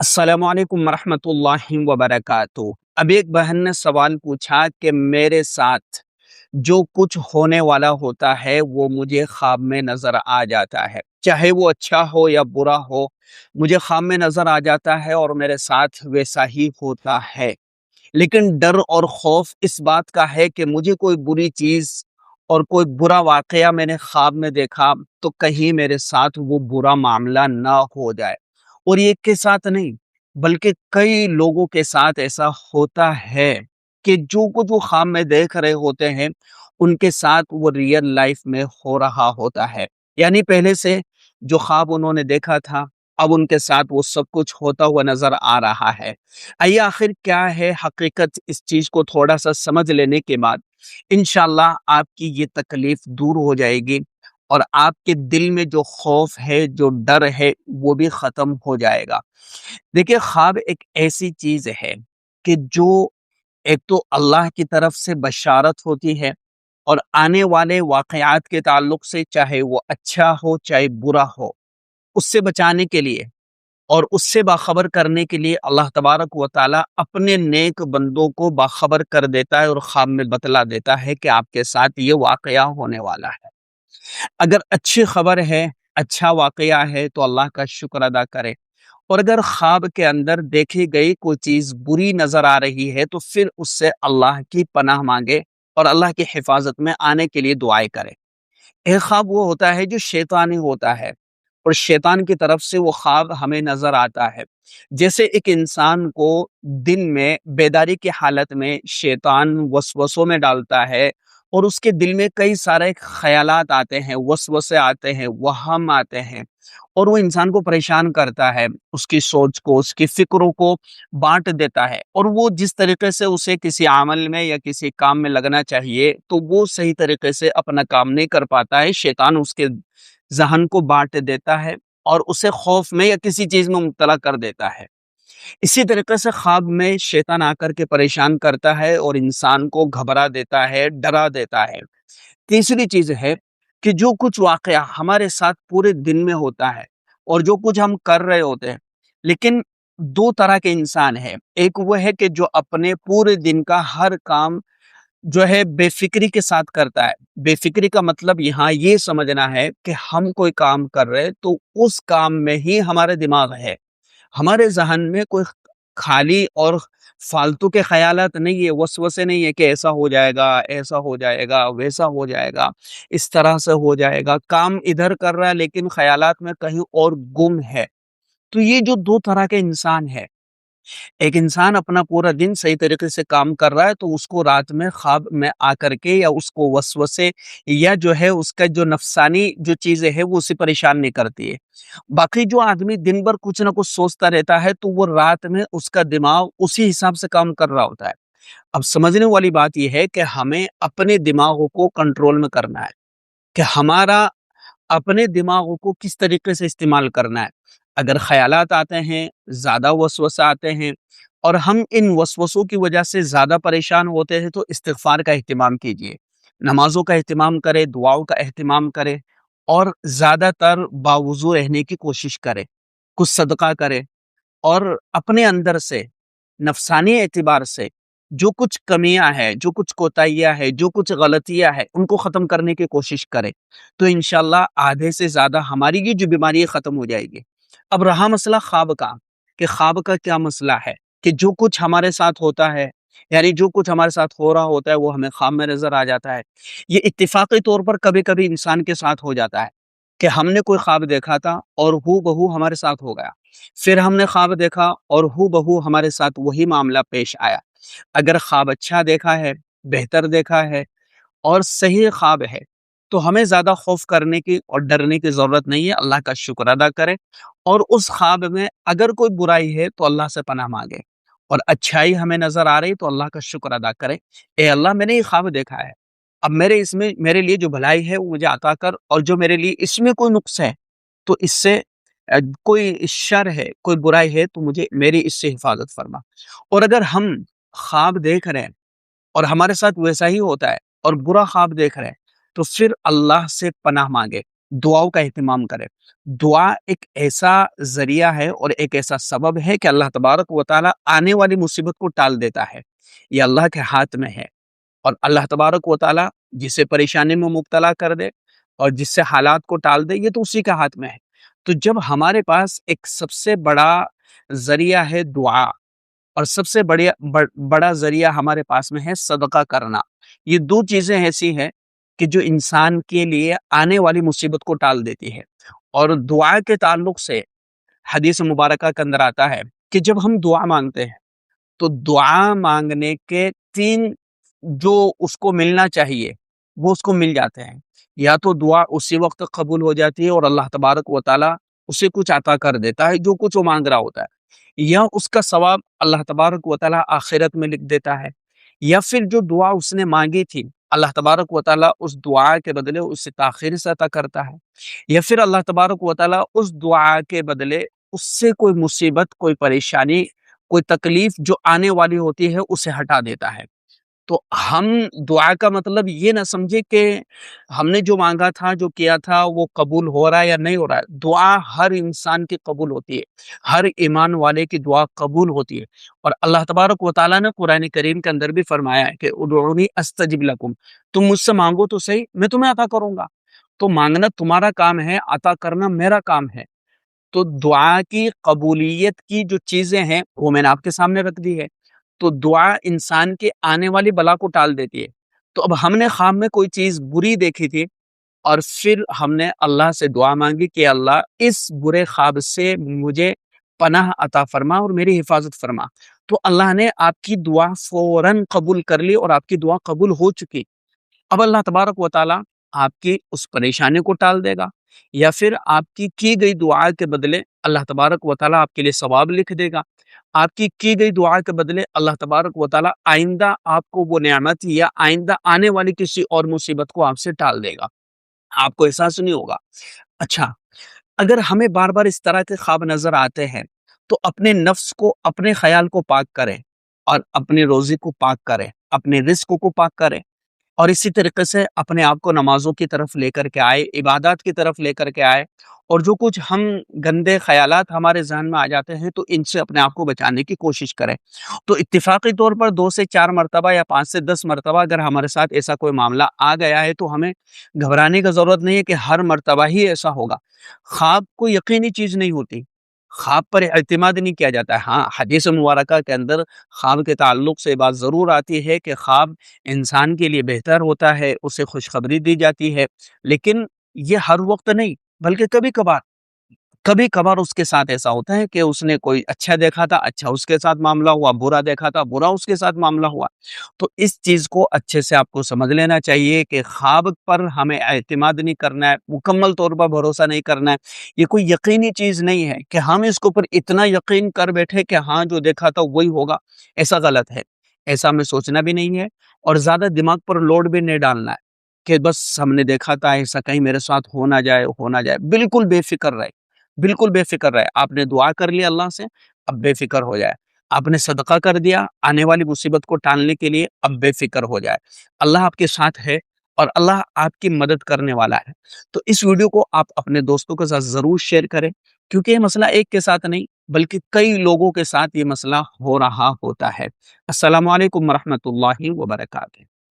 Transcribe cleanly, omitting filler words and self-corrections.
अस्सलाम वालेकुम वरहमतुल्लाहि वबरकातुहू। अब एक बहन ने सवाल पूछा कि मेरे साथ जो कुछ होने वाला होता है वो मुझे ख्वाब में नजर आ जाता है, चाहे वो अच्छा हो या बुरा हो, मुझे ख्वाब में नजर आ जाता है और मेरे साथ वैसा ही होता है। लेकिन डर और खौफ इस बात का है कि मुझे कोई बुरी चीज और कोई बुरा वाकया मैंने ख्वाब में देखा तो कहीं मेरे साथ वो बुरा मामला ना हो जाए। और ये एक के साथ नहीं, बल्कि कई लोगों के साथ ऐसा होता है कि जो कुछ वो ख्वाब में देख रहे होते हैं उनके साथ वो रियल लाइफ में हो रहा होता है। यानी पहले से जो ख्वाब उन्होंने देखा था, अब उनके साथ वो सब कुछ होता हुआ नजर आ रहा है। आइए आखिर क्या है हकीकत, इस चीज को थोड़ा सा समझ लेने के बाद इंशाल्लाह आपकी ये तकलीफ दूर हो जाएगी और आपके दिल में जो खौफ है, जो डर है, वो भी खत्म हो जाएगा। देखिए, ख्वाब एक ऐसी चीज है कि जो एक तो अल्लाह की तरफ से बशारत होती है और आने वाले वाकयात के ताल्लुक से, चाहे वो अच्छा हो चाहे बुरा हो, उससे बचाने के लिए और उससे बाखबर करने के लिए अल्लाह तबारक व ताला अपने नेक बंदों को बाखबर कर देता है और ख्वाब में बतला देता है कि आपके साथ ये वाकया होने वाला है। अगर अच्छी खबर है, अच्छा वाकया है तो अल्लाह का शुक्र अदा करें, और अगर ख्वाब के अंदर देखी गई कोई चीज बुरी नजर आ रही है तो फिर उससे अल्लाह की पनाह मांगे और अल्लाह की हिफाजत में आने के लिए दुआएं करें। एक ख्वाब वो होता है जो शैतानी होता है और शैतान की तरफ से वो ख्वाब हमें नजर आता है। जैसे एक इंसान को दिन में बेदारी की हालत में शैतान वसवसों में डालता है और उसके दिल में कई सारे ख्यालात आते हैं, वसवसे आते हैं, वहम आते हैं और वो इंसान को परेशान करता है, उसकी सोच को, उसकी फिक्रों को बांट देता है और वो जिस तरीके से उसे किसी अमल में या किसी काम में लगना चाहिए तो वो सही तरीके से अपना काम नहीं कर पाता है। शैतान उसके ज़हन को बाँट देता है और उसे खौफ में या किसी चीज़ में मुब्तला कर देता है। इसी तरीके से ख्वाब में शैतान आकर के परेशान करता है और इंसान को घबरा देता है, डरा देता है। तीसरी चीज़ है कि जो कुछ वाक़या हमारे साथ पूरे दिन में होता है और जो कुछ हम कर रहे होते हैं, लेकिन 2 तरह के इंसान हैं। एक वो है कि जो अपने पूरे दिन का हर काम जो है बेफ़िक्री के साथ करता है। बेफ़िक्री का मतलब यहाँ ये समझना है कि हम कोई काम कर रहे हैं तो उस काम में ही हमारा दिमाग है। हमारे ज़हन में कोई खाली और फालतू के ख़यालात नहीं है, वसवसे नहीं है कि ऐसा हो जाएगा, वैसा हो जाएगा, इस तरह से हो जाएगा। काम इधर कर रहा है लेकिन ख़यालात में कहीं और गुम है। तो ये जो 2 तरह के इंसान हैं, एक इंसान अपना पूरा दिन सही तरीके से काम कर रहा है तो उसको रात में ख्वाब में आकर के या उसको वसवसे या जो है उसका जो नफसानी जो चीजें है वो उसे परेशान नहीं करती है। बाकी जो आदमी दिन भर कुछ ना कुछ सोचता रहता है तो वो रात में उसका दिमाग उसी हिसाब से काम कर रहा होता है। अब समझने वाली बात यह है कि हमें अपने दिमागों को कंट्रोल में करना है कि हमारा अपने दिमागों को किस तरीके से इस्तेमाल करना है। अगर ख़यालात आते हैं, ज़्यादा वसवसा आते हैं और हम इन वसवसों की वजह से ज़्यादा परेशान होते हैं तो इस्तिग़फ़ार का एहतिमाम कीजिए। नमाज़ों का एहतिमाम करें, दुआओं का एहतिमाम करें और ज़्यादातर बावुज़ू रहने की कोशिश करें। कुछ सदका करें और अपने अंदर से नफसानी एतबार से जो कुछ कमियां हैं, जो कुछ कोताहियां हैं, जो कुछ गलतियां हैं, उनको ख़त्म करने की कोशिश करें तो इंशाल्लाह आधे से ज़्यादा हमारी ये जो बीमारी है ख़त्म हो जाएगी। अब रहा मसला ख्वाब का, कि ख्वाब का क्या मसला है कि जो कुछ हमारे साथ होता है, यानी जो कुछ हमारे साथ हो रहा होता है वो हमें ख्वाब में नज़र आ जाता है। ये इत्तेफाक़ी तौर पर कभी-कभी इंसान के साथ हो जाता है कि हमने कोई ख्वाब देखा था और हूबहू हमारे साथ हो गया। फिर हमने ख्वाब देखा और हूबहू हमारे साथ वही मामला पेश आया। अगर ख्वाब अच्छा देखा है, बेहतर देखा है और सही ख्वाब है, तो हमें ज़्यादा खौफ करने की और डरने की ज़रूरत नहीं है। अल्लाह का शुक्र अदा करें और उस ख्वाब में अगर कोई बुराई है तो अल्लाह से पनाह मांगे और अच्छाई हमें नज़र आ रही तो अल्लाह का शुक्र अदा करें। ए अल्लाह, मैंने ये ख्वाब देखा है, अब मेरे इसमें मेरे लिए जो भलाई है वो मुझे अता कर, और जो मेरे लिए इसमें कोई नुक्स है तो इससे कोई शर है, कोई बुराई है तो मुझे मेरी इससे हिफाजत फरमा। और अगर हम ख्वाब देख रहे हैं और हमारे साथ वैसा ही होता है और बुरा ख्वाब देख रहे हैं तो फिर अल्लाह से पनाह मांगे दुआओं का एहतिमाम करें। दुआ एक ऐसा ज़रिया है और एक ऐसा सबब है कि अल्लाह तबारक व तआला आने वाली मुसीबत को टाल देता है। ये अल्लाह के हाथ में है और अल्लाह तबारक व तआला जिसे परेशानी में मुब्तला कर दे और जिससे हालात को टाल दे, ये तो उसी के हाथ में है। तो जब हमारे पास एक सबसे बड़ा ज़रिया है दुआ और सबसे बड़ा ज़रिया हमारे पास में है सदका करना। ये 2 चीज़ें ऐसी हैं कि जो इंसान के लिए आने वाली मुसीबत को टाल देती है। और दुआ के ताल्लुक से हदीस मुबारका के अंदर आता है कि जब हम दुआ माँगते हैं, तो दुआ माँगने के 3 जो उसको मिलना चाहिए, वो उसको मिल जाते हैं। या तो दुआ उसी वक़्त कबूल हो जाती है और अल्लाह तबारक व तआला उसे कुछ अता कर देता है, जो कुछ वो माँग रहा होता है। या उसका सवाब अल्लाह तबारक व तआला आखिरत में लिख देता है। या फिर जो दुआ उसने माँगी थी, अल्लाह तबारक व तआला उस दुआ के बदले उसे ताख़ीर से अता करता है। या फिर अल्लाह तबारक व तआला उस दुआ के बदले उससे कोई मुसीबत, कोई परेशानी, कोई तकलीफ जो आने वाली होती है, उसे हटा देता है। तो हम दुआ का मतलब ये ना समझे कि हमने जो माँगा था, जो किया था, वो कबूल हो रहा है या नहीं हो रहा है। दुआ हर इंसान की कबूल होती है। हर ईमान वाले की दुआ कबूल होती है। और अल्लाह तबारक व तआला ने कुरान करीम के अंदर भी फरमाया है कि उदऊनी अस्तजिब लकुम, तुम मुझसे माँगो तो सही, मैं तुम्हें अता करूँगा। तो माँगना तुम्हारा काम है, अता करना मेरा काम है। तो दुआ की कबूलियत की जो चीज़ें हैं, वो मैंने आपके सामने रख दी है। तो दुआ इंसान के आने वाली बला को टाल देती है। तो अब हमने ख्वाब में कोई चीज़ बुरी देखी थी और फिर हमने अल्लाह से दुआ माँगी कि अल्लाह इस बुरे ख्वाब से मुझे पनाह अता फरमा और मेरी हिफाज़त फरमा। तो अल्लाह ने आपकी दुआ फ़ौरन कबूल कर ली और आपकी दुआ कबूल हो चुकी। अब अल्लाह तबारक व तआला आपकी उस परेशानी को टाल देगा या फिर आपकी की गई दुआ के बदले अल्लाह तबारक व तआला आपके लिए सवाब लिख देगा। आपकी की गई दुआ के बदले अल्लाह तबारक व तआला आइंदा आपको वो नेमत या आइंदा आने वाली किसी और मुसीबत को आपसे टाल देगा। आपको एहसास नहीं होगा। अच्छा, अगर हमें बार-बार इस तरह के ख्वाब नज़र आते हैं, तो अपने नफ्स को, अपने ख़याल को पाक करें और अपनी रोज़ी को पाक करें, अपने रिज़्क को पाक करें। और इसी तरीके से अपने आप को नमाज़ों की तरफ लेकर के आए, इबादत की तरफ लेकर के आए और जो कुछ हम गंदे ख़यालात हमारे ज़हन में आ जाते हैं, तो इनसे अपने आप को बचाने की कोशिश करें। तो इत्तेफ़ाक़ी तौर पर 2 से 4 मरतबा या 5 से 10 मरतबा अगर हमारे साथ ऐसा कोई मामला आ गया है, तो हमें घबराने की ज़रूरत नहीं है कि हर मरतबा ही ऐसा होगा। ख़्वाब कोई यकीनी चीज़ नहीं होती। ख़्वाब पर एतमाद नहीं किया जाता है। हाँ, हदीस मुबारका के अंदर ख़्वाब के ताल्लुक से बात ज़रूर आती है कि ख़्वाब इंसान के लिए बेहतर होता है, उसे खुशखबरी दी जाती है, लेकिन ये हर वक़्त नहीं, बल्कि कभी-कभार कभी-कभार उसके साथ ऐसा होता है कि उसने कोई अच्छा देखा था, अच्छा उसके साथ मामला हुआ, बुरा देखा था, बुरा उसके साथ मामला हुआ। तो इस चीज़ को अच्छे से आपको समझ लेना चाहिए कि ख्वाब पर हमें एतमाद नहीं करना है, मुकम्मल तौर पर भरोसा नहीं करना है। ये कोई यकीनी चीज़ नहीं है कि हम इसके ऊपर इतना यकीन कर बैठे कि हाँ, जो देखा था वही होगा, ऐसा गलत है। ऐसा हमें सोचना भी नहीं है और ज़्यादा दिमाग पर लोड भी नहीं डालना है कि बस हमने देखा था, ऐसा कहीं मेरे साथ हो ना जाए। बिल्कुल बेफ़िक्र रहे। बिल्कुल बेफ़िक्र रहे। आपने दुआ कर ली अल्लाह से, अब बेफ़िक्र हो जाए। आपने सदका कर दिया आने वाली मुसीबत को टालने के लिए, अब बेफ़िक्र हो जाए। अल्लाह आपके साथ है और अल्लाह आपकी मदद करने वाला है। तो इस वीडियो को आप अपने दोस्तों के साथ ज़रूर शेयर करें, क्योंकि ये मसला एक के साथ नहीं, बल्कि कई लोगों के साथ ये मसला हो रहा होता है। अस्सलामु अलैकुम व रहमतुल्लाहि व बरकातहू।